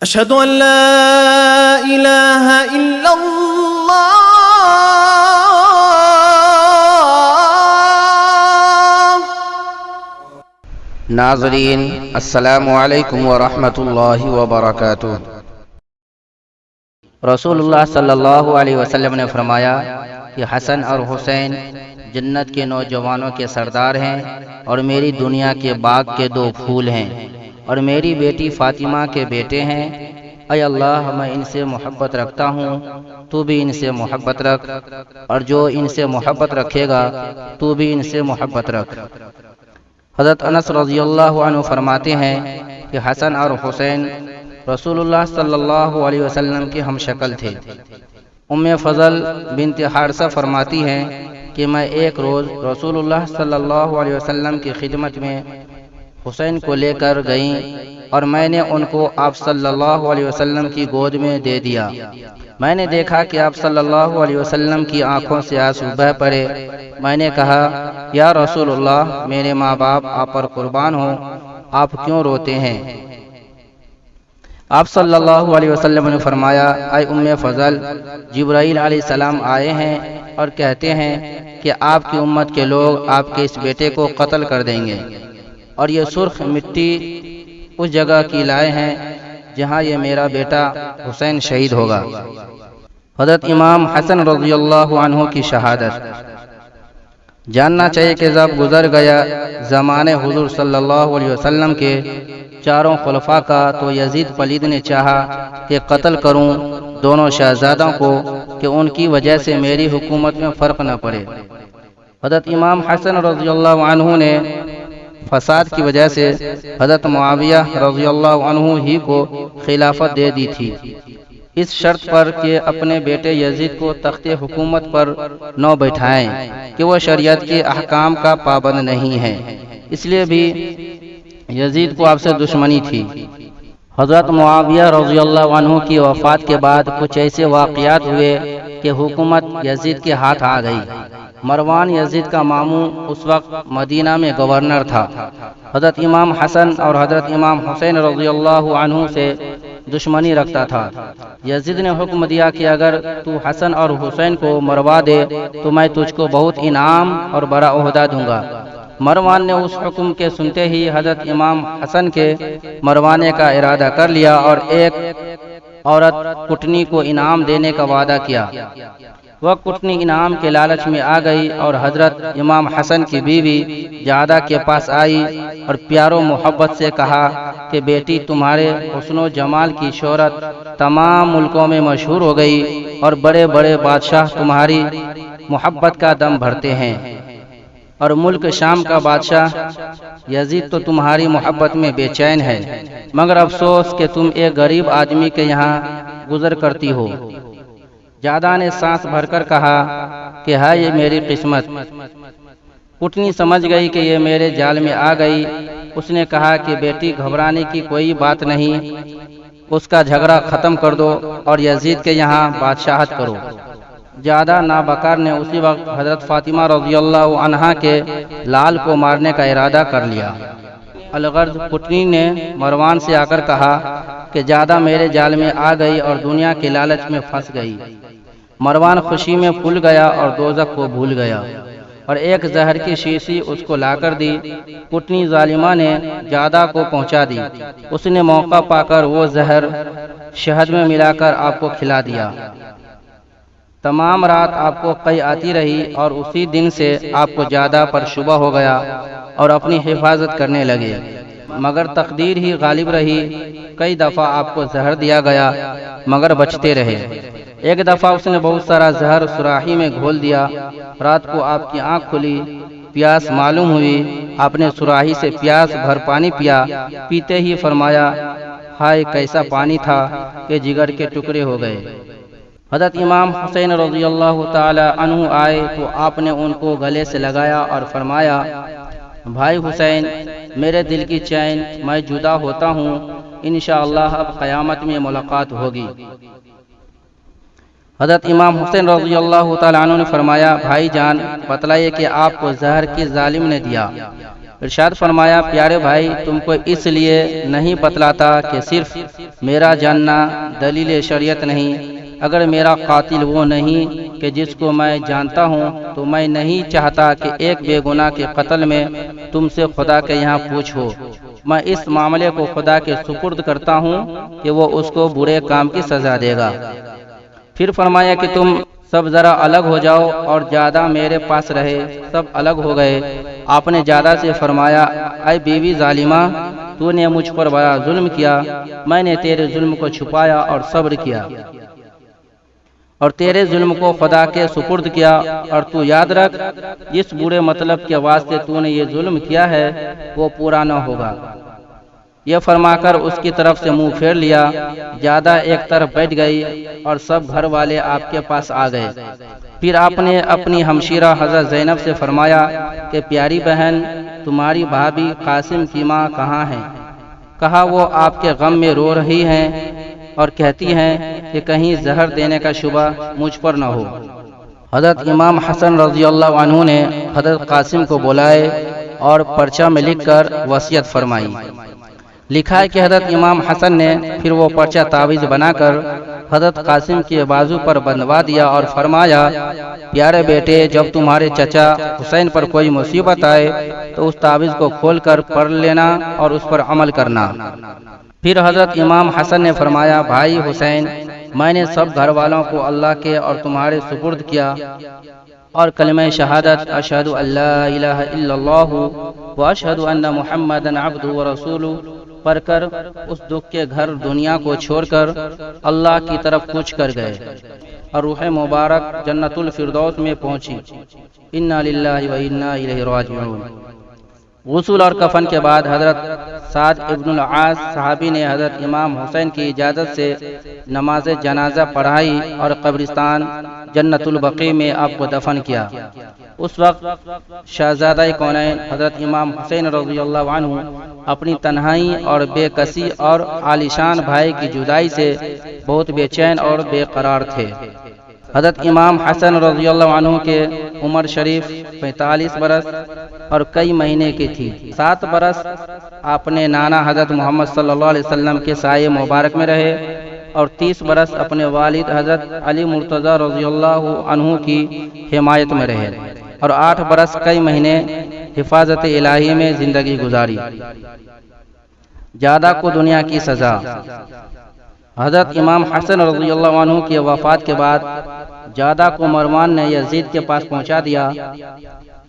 أشهد أن لا إله إلا الله. ناظرین السلام علیکم ورحمۃ اللہ وبرکاتہ۔ رسول اللہ صلی اللہ علیہ وسلم نے فرمایا کہ حسن اور حسین جنت کے نوجوانوں کے سردار ہیں اور میری دنیا کے باغ کے دو پھول ہیں اور میری بیٹی فاطمہ کے بیٹے ہیں۔ اے اللہ، میں ان سے محبت رکھتا ہوں، تو بھی ان سے محبت رکھ، اور جو ان سے محبت رکھے گا تو بھی ان سے محبت رکھ۔ حضرت انس رضی اللہ عنہ فرماتے ہیں کہ حسن اور حسین رسول اللہ صلی اللہ علیہ وسلم کے ہم شکل تھے۔ ام فضل بنت حارثہ فرماتی ہیں کہ میں ایک روز رسول اللہ صلی اللہ علیہ وسلم کی خدمت میں حسین کو لے کر گئیں اور میں نے ان کو آپ صلی اللہ علیہ وسلم کی گود میں دے دیا۔ میں نے دیکھا کہ آپ صلی اللہ علیہ وسلم کی آنکھوں سے آنسو بہہ پڑے۔ میں نے کہا، یا رسول اللہ، میرے ماں باپ آپ پر قربان ہوں، آپ کیوں روتے ہیں؟ آپ صلی اللہ علیہ وسلم نے فرمایا، اے ام فضل، جبرائیل علیہ السلام آئے ہیں اور کہتے ہیں کہ آپ کی امت کے لوگ آپ کے اس بیٹے کو قتل کر دیں گے، اور یہ سرخ مٹی اس جگہ کی لائے ہیں جہاں یہ میرا بیٹا حسین شہید ہوگا۔ حضرت امام حسن رضی اللہ عنہ کی شہادت۔ جاننا چاہیے کہ جب گزر گیا زمانے حضور صلی اللہ علیہ وسلم کے چاروں خلفاء کا، تو یزید پلید نے چاہا کہ قتل کروں دونوں شہزادوں کو کہ ان کی وجہ سے میری حکومت میں فرق نہ پڑے۔ حضرت امام حسن رضی اللہ عنہ نے فساد کی وجہ سے حضرت معاویہ رضی اللہ عنہ ہی کو خلافت دے دی تھی، اس شرط پر کہ اپنے بیٹے یزید کو تخت حکومت پر نہ بٹھائیں کہ وہ شریعت کے احکام کا پابند نہیں ہے، اس لیے بھی یزید کو آپ سے دشمنی تھی۔ حضرت معاویہ رضی اللہ عنہ کی وفات کے بعد کچھ ایسے واقعات ہوئے کہ حکومت یزید کے ہاتھ آ گئی۔ مروان یزید کا ماموں اس وقت مدینہ میں گورنر تھا۔ حضرت امام حسن اور حضرت امام حسین رضی اللہ عنہ سے دشمنی رکھتا تھا۔ یزید نے حکم دیا کہ اگر تو حسن اور حسین کو مروا دے تو میں تجھ کو بہت انعام اور بڑا عہدہ دوں گا۔ مروان نے اس حکم کے سنتے ہی حضرت امام حسن کے مروانے کا ارادہ کر لیا اور ایک عورت کٹنی کو انعام دینے کا وعدہ کیا۔ وہ کٹنی انعام کے لالچ میں آ گئی اور حضرت امام حسن کی بیوی جعدہ کے پاس آئی اور پیار و محبت سے کہا کہ بیٹی، تمہارے حسن و جمال کی شہرت تمام ملکوں میں مشہور ہو گئی اور بڑے بڑے بادشاہ تمہاری محبت کا دم بھرتے ہیں، اور ملک شام کا بادشاہ یزید تو تمہاری محبت میں بے چین ہے، مگر افسوس کہ تم ایک غریب آدمی کے یہاں گزر کرتی ہو۔ جعدہ نے سانس بھر کر کہا کہ ہے یہ میری قسمت۔ کٹنی سمجھ گئی کہ یہ میرے جال میں آ گئی۔ اس نے کہا کہ بیٹی، گھبرانے کی کوئی بات نہیں، اس کا جھگڑا ختم کر دو اور یزید کے یہاں بادشاہت کرو۔ جعدہ نابکار نے اسی وقت حضرت فاطمہ رضی اللہ عنہا کے لال کو مارنے کا ارادہ کر لیا۔ الغرض کٹنی نے مروان سے آ کر کہا کہ جعدہ میرے جال میں آ گئی اور دنیا کے لالچ میں پھنس گئی۔ مروان خوشی میں پھول گیا اور دوزخ کو بھول گیا اور ایک زہر کی شیشی اس کو لا کر دی۔ کٹنی ظالمہ نے جعدہ کو پہنچا دی۔ اس نے موقع پا کر وہ زہر شہد میں ملا کر آپ کو کھلا دیا۔ تمام رات آپ کو قے آتی رہی اور اسی دن سے آپ کو جعدہ پر شبہ ہو گیا اور اپنی حفاظت کرنے لگے، مگر تقدیر ہی غالب رہی۔ کئی دفعہ آپ کو زہر دیا گیا مگر بچتے رہے۔ ایک دفعہ اس نے بہت سارا زہر سراہی میں گھول دیا۔ رات کو آپ کی آنکھ کھلی، پیاس معلوم ہوئی، آپ نے سراہی سے پیاس بھر پانی پیا۔ پیتے ہی فرمایا، ہائے کیسا پانی تھا کہ جگر کے ٹکڑے ہو گئے۔ حضرت امام حسین رضی اللہ تعالی عنہ آئے تو آپ نے ان کو گلے سے لگایا اور فرمایا، بھائی حسین، میرے دل کی چین، میں جدا ہوتا ہوں، انشاءاللہ اب قیامت میں ملاقات ہوگی۔ حضرت امام حسین رضی اللہ تعالی عنہ نے فرمایا، بھائی جان، بتلائیے کہ آپ کو زہر کس ظالم نے دیا؟ ارشاد فرمایا پیارے بھائی تم کو اس لیے نہیں بتلاتا کہ صرف میرا جاننا دلیل شریعت نہیں، اگر میرا قاتل وہ نہیں کہ جس کو میں جانتا ہوں تو میں نہیں چاہتا کہ ایک بے گناہ کے قتل میں تم سے خدا کے یہاں پوچھو، میں اس معاملے کو خدا کے سپرد کرتا ہوں کہ وہ اس کو برے کام کی سزا دے گا۔ پھر فرمایا کہ تم سب ذرا الگ ہو جاؤ اور جادہ میرے پاس رہے، سب الگ ہو گئے۔ آپ نے جادہ سے فرمایا اے بیوی ظالمہ، تو نے مجھ پر بڑا ظلم کیا، میں نے تیرے ظلم کو چھپایا اور صبر کیا اور تیرے ظلم کو خدا کے سپرد کیا، اور تو یاد رکھ جس برے مطلب کے واسطے تو نے یہ ظلم کیا ہے وہ پورا نہ ہوگا۔ یہ فرما کر اس کی طرف سے منہ پھیر لیا، جادہ ایک طرف بیٹھ گئی اور سب گھر والے آپ کے پاس آ گئے۔ پھر آپ نے اپنی ہمشیرہ حضرت زینب سے فرمایا کہ پیاری بہن تمہاری بھابھی قاسم کی ماں کہاں ہے؟ کہا وہ آپ کے غم میں رو رہی ہیں اور کہتی ہیں کہ کہیں زہر دینے کا شبہ مجھ پر نہ ہو۔ حضرت امام حسن رضی اللہ عنہ نے حضرت قاسم کو بلائے اور پرچہ میں لکھ کر وصیت فرمائی۔ لکھا ہے کہ حضرت امام حسن نے پھر وہ پرچہ تعویذ بنا کر حضرت قاسم کے بازو پر بندھوا دیا اور فرمایا پیارے بیٹے جب تمہارے چچا حسین پر کوئی مصیبت آئے تو اس تعویذ کو کھول کر پڑھ لینا اور اس پر عمل کرنا۔ پھر حضرت امام حسن نے فرمایا بھائی حسین میں نے سب گھر والوں کو اللہ کے اور تمہارے سپرد کیا اور کلمہ شہادت اشہد ان لا الہ الا اللہ و اشہد ان محمدا عبدہ و رسولہ پڑھ کر اس دکھ کے گھر دنیا کو چھوڑ کر اللہ کی طرف کوچ کر گئے اور روح مبارک جنت الفردوس میں پہنچی۔ انا للہ و انا الیہ راجعون۔ غسل اور کفن کے بعد حضرت سعد ابن العاص صحابی نے حضرت امام حسین کی اجازت سے نماز جنازہ پڑھائی اور قبرستان جنت البقیع میں آپ کو دفن کیا۔ اس وقت شہزادہ کونین حضرت امام حسین رضی اللہ عنہ اپنی تنہائی اور بے کسی اور عالیشان بھائی کی جدائی سے بہت بے چین اور بے قرار تھے۔ حضرت امام حسن رضی اللہ عنہ کے عمر شریف 45 برس اور کئی مہینے کی تھی۔ 7 برس آپ نے نانا حضرت محمد صلی اللہ علیہ وسلم کے سائے مبارک میں رہے اور 30 برس اپنے والد حضرت علی مرتضی رضی اللہ عنہ کی حمایت میں رہے اور 8 برس کئی مہینے حفاظت الہی میں زندگی گزاری۔ جادہ کو دنیا کی سزا۔ حضرت امام حسن رضی اللہ عنہ کی وفات کے بعد جادہ کو مروان نے یزید کے پاس پہنچا دیا۔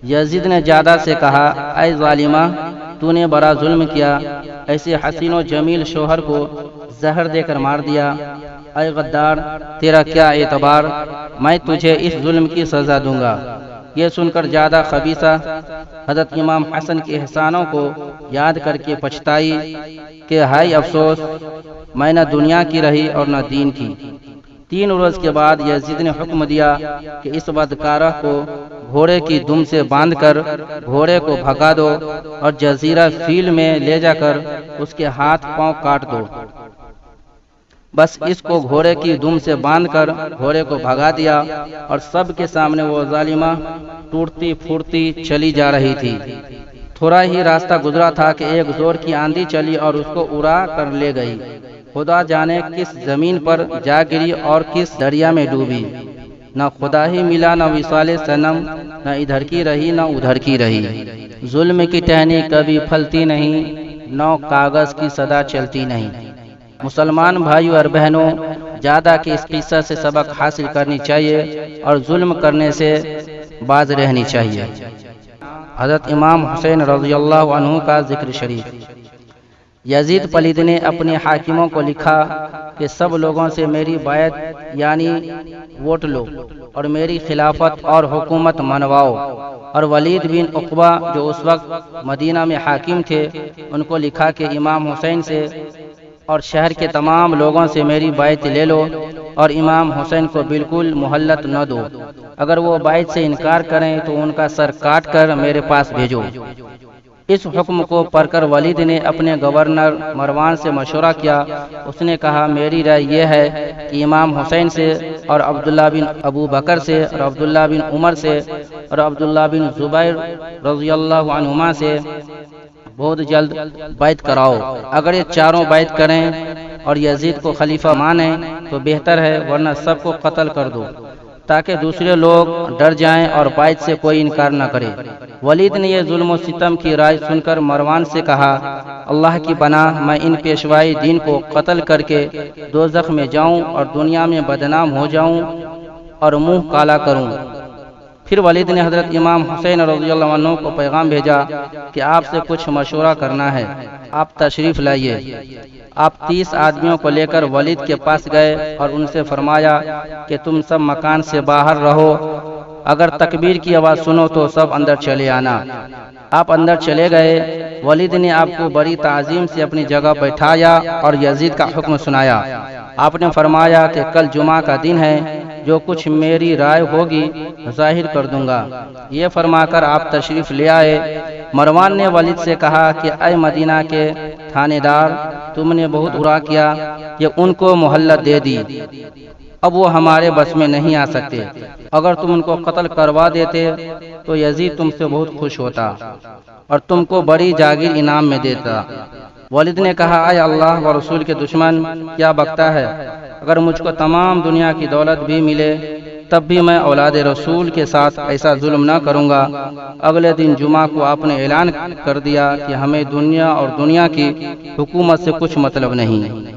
یزید نے جادہ سے کہا اے ظالمہ تو نے بڑا ظلم کیا، ایسے حسین و جمیل شوہر کو زہر دے کر مار دیا، اے غدار تیرا کیا اعتبار، میں تجھے اس ظلم کی سزا دوں گا۔ یہ سن کر جادہ خبیثہ حضرت امام حسن کے احسانوں کو یاد کر کے پچھتائی کہ ہائے افسوس میں نہ دنیا کی رہی اور نہ دین کی۔ 3 روز کے بعد یزید نے حکم دیا کہ اس بدکارہ کو گھوڑے کی دم سے باندھ کر گھوڑے کو بھگا دو اور جزیرہ فیل میں لے جا کر اس کے ہاتھ پاؤں کاٹ دو۔ بس اس کو گھوڑے کی دم سے باندھ کر گھوڑے کو بھگا دیا اور سب کے سامنے وہ ظالمہ ٹوٹتی پھوٹتی چلی جا رہی تھی۔ تھوڑا ہی راستہ گزرا تھا کہ ایک زور کی آندھی چلی اور اس کو اڑا کر لے گئی۔ خدا جانے کس زمین پر جا گری اور کس دریا میں ڈوبی۔ نہ خدا ہی ملا نہ وصال صنم، نہ ادھر کی رہی نہ ادھر کی رہی۔ ظلم کی ٹہنی کبھی پھلتی نہیں، نو کاغذ کی صدا چلتی نہیں۔ مسلمان بھائیوں اور بہنوں جادہ کے اس قصہ سے سبق حاصل کرنی چاہیے اور ظلم کرنے سے باز رہنی چاہیے۔ حضرت امام حسین رضی اللہ عنہ کا ذکر شریف۔ یزید پلید نے اپنے حاکموں کو لکھا کہ سب لوگوں سے میری بیعت یعنی ووٹ لو اور میری خلافت اور حکومت منواؤ، اور ولید بن عقبہ جو اس وقت مدینہ میں حاکم تھے ان کو لکھا کہ امام حسین سے اور شہر کے تمام لوگوں سے میری بیعت لے لو اور امام حسین کو بالکل مہلت نہ دو، اگر وہ بیعت سے انکار کریں تو ان کا سر کاٹ کر میرے پاس بھیجو۔ اس حکم کو پڑھ کر ولید نے اپنے گورنر مروان سے مشورہ کیا۔ اس نے کہا میری رائے یہ ہے کہ امام حسین سے اور عبداللہ بن ابو بکر سے اور عبداللہ بن عمر سے اور عبداللہ بن زبیر رضی اللہ عنہما سے بہت جلد بیعت کراؤ۔ اگر یہ چاروں بیعت کریں اور یزید کو خلیفہ مانیں تو بہتر ہے، ورنہ سب کو قتل کر دو تاکہ دوسرے لوگ ڈر جائیں اور بیعت سے کوئی انکار نہ کرے۔ ولید نے یہ ظلم و ستم کی رائے سن کر مروان سے کہا، اللہ کی پناہ، میں ان پیشوائی دین کو قتل کر کے دوزخ میں جاؤں اور دنیا میں بدنام ہو جاؤں اور منہ کالا کروں۔ پھر ولید نے حضرت امام حسین رضی اللہ عنہ کو پیغام بھیجا کہ آپ سے کچھ مشورہ کرنا ہے، آپ تشریف لائیے۔ آپ 30 آدمیوں کو لے کر ولید کے پاس گئے اور ان سے فرمایا کہ تم سب مکان سے باہر رہو، اگر تکبیر کی آواز سنو تو سب اندر چلے آنا۔ آپ اندر چلے گئے۔ ولید نے آپ کو بڑی تعظیم سے اپنی جگہ بیٹھایا اور یزید کا حکم سنایا۔ آپ نے فرمایا کہ کل جمعہ کا دن ہے، جو کچھ میری رائے ہوگی ظاہر کر دوں گا۔ یہ فرما کر آپ تشریف لے آئے۔ مروان نے ولید سے کہا کہ اے مدینہ کے تھانے دار، تم نے بہت برا کیا کہ ان کو مہلت دے دی، اب وہ ہمارے بس میں نہیں آ سکتے۔ اگر تم ان کو قتل کروا دیتے تو یزید تم سے بہت خوش ہوتا اور تم کو بڑی جاگیر انعام میں دیتا۔ ولید نے کہا، اے اللہ و رسول کے دشمن، کیا بکتا ہے؟ اگر مجھ کو تمام دنیا کی دولت بھی ملے تب بھی میں اولاد رسول کے ساتھ ایسا ظلم نہ کروں گا۔ اگلے دن جمعہ کو آپ نے اعلان کر دیا کہ ہمیں دنیا اور دنیا کی حکومت سے کچھ مطلب نہیں۔